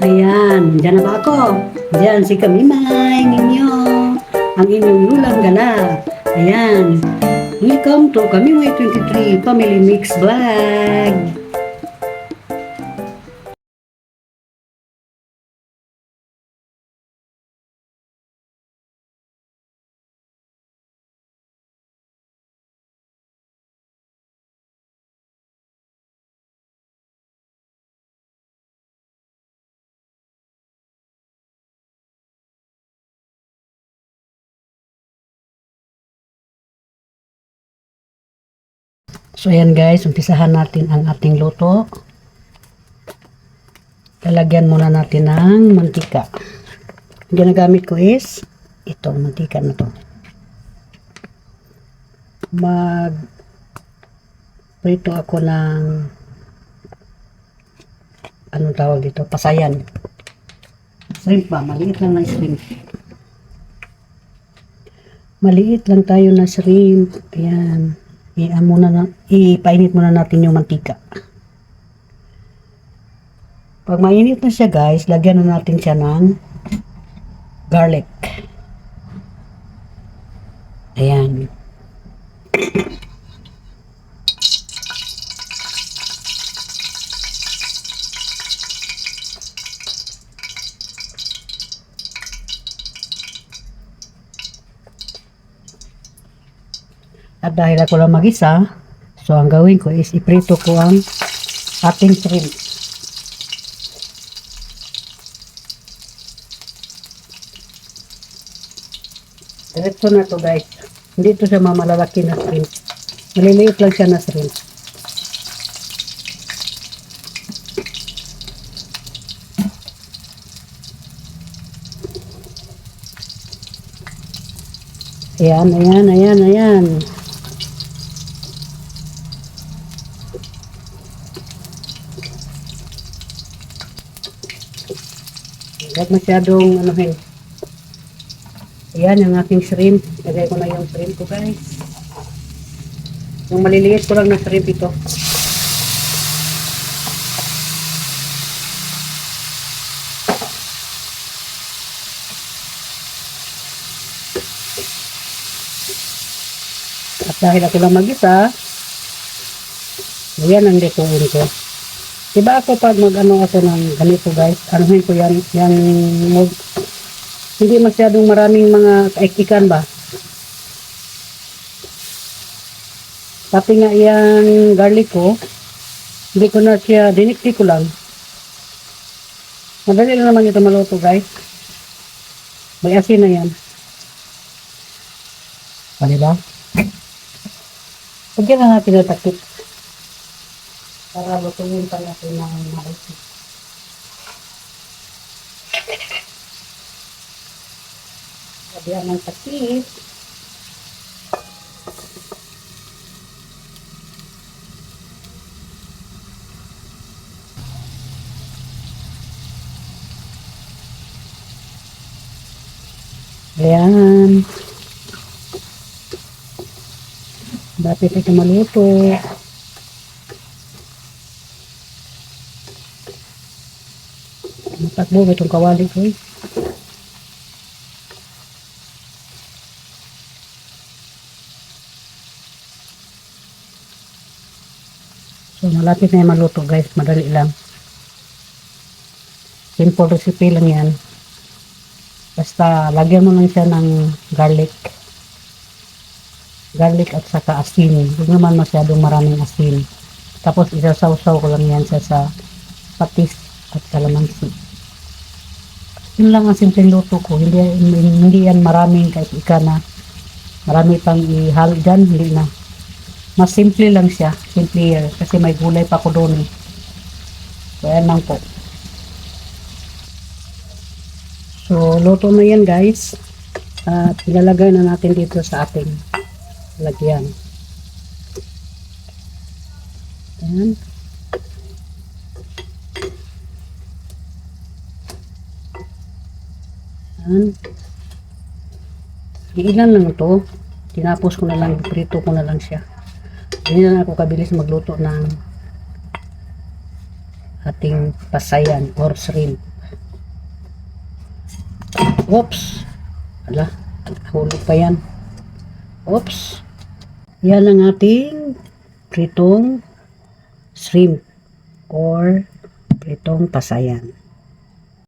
Ayan, dyan na ba ako? Dyan si Kamimay ninyo, ang inyong lulang gala. Ayan, welcome to Kamimay 23 Family Mix Vlog. So ayan guys, umpisahan natin ang ating luto. Lalagyan muna natin ng mantika. Ang ginagamit ko is itong mantika na to. Prito ako ng anong tawag dito? Pasayan. Shrimp ba? Maliit lang na shrimp. Maliit lang tayo na shrimp. Ayan. Ipainit muna natin yung mantika. Pag mainit na siya guys, lagyan na natin siya ng garlic. Ayan. At dahil ako lang mag-isa, so ang gawin ko is iprito ko ang ating shrimp. Diretso na to guys. Hindi to siya malalaki na shrimp. Maliliit lang siya na shrimp. Ayan, ayan, ayan, ayan. Huwag masyadong anuhin. Ayan, yung aking shrimp. Lagay ko na yung shrimp ko guys. Yung maliliit ko lang na shrimp ito. At dahil ako lang mag-isa, ayan ang detuin ko. Diba ako pag mag-ano ako ng ganito guys, anuhin ko yan hindi masyadong maraming mga ikan ba. Pati nga yung garlic ko, hindi ko na siya, dinikti ko lang. Madali lang naman ito maluto guys. May asin na yan. O diba? Pagyan na natin na takip. Para lutuin pa natin ng maisi. Lagyan ng takip. Ayan. Dapat ito maluto. Matakbo itong kawali ko. So malapit na yung maluto guys. Madali lang. Simple recipe lang yan. Basta lagyan mo lang siya ng garlic. Garlic at saka asin. Hindi naman masyadong maraming asin. Tapos isasawsaw ko lang yan sa patis at kalamansi. Yun lang ang simpleng luto ko. Hindi yan maraming kahit na marami pang ihalo dyan. Hindi na. Mas simple lang siya. Simple kasi may gulay pa ko doon eh. So yan lang po. So luto na yan guys. At ilalagay na natin dito sa ating lagyan. Ayan. Ayan. Ilan lang ito. Tinapos ko na lang, prito ko na lang siya. Hindi na ako kabilis magluto ng ating pasayan or shrimp. Oops. Ala, hulog pa yan. Oops. Yan ang ating pritong shrimp or pritong pasayan.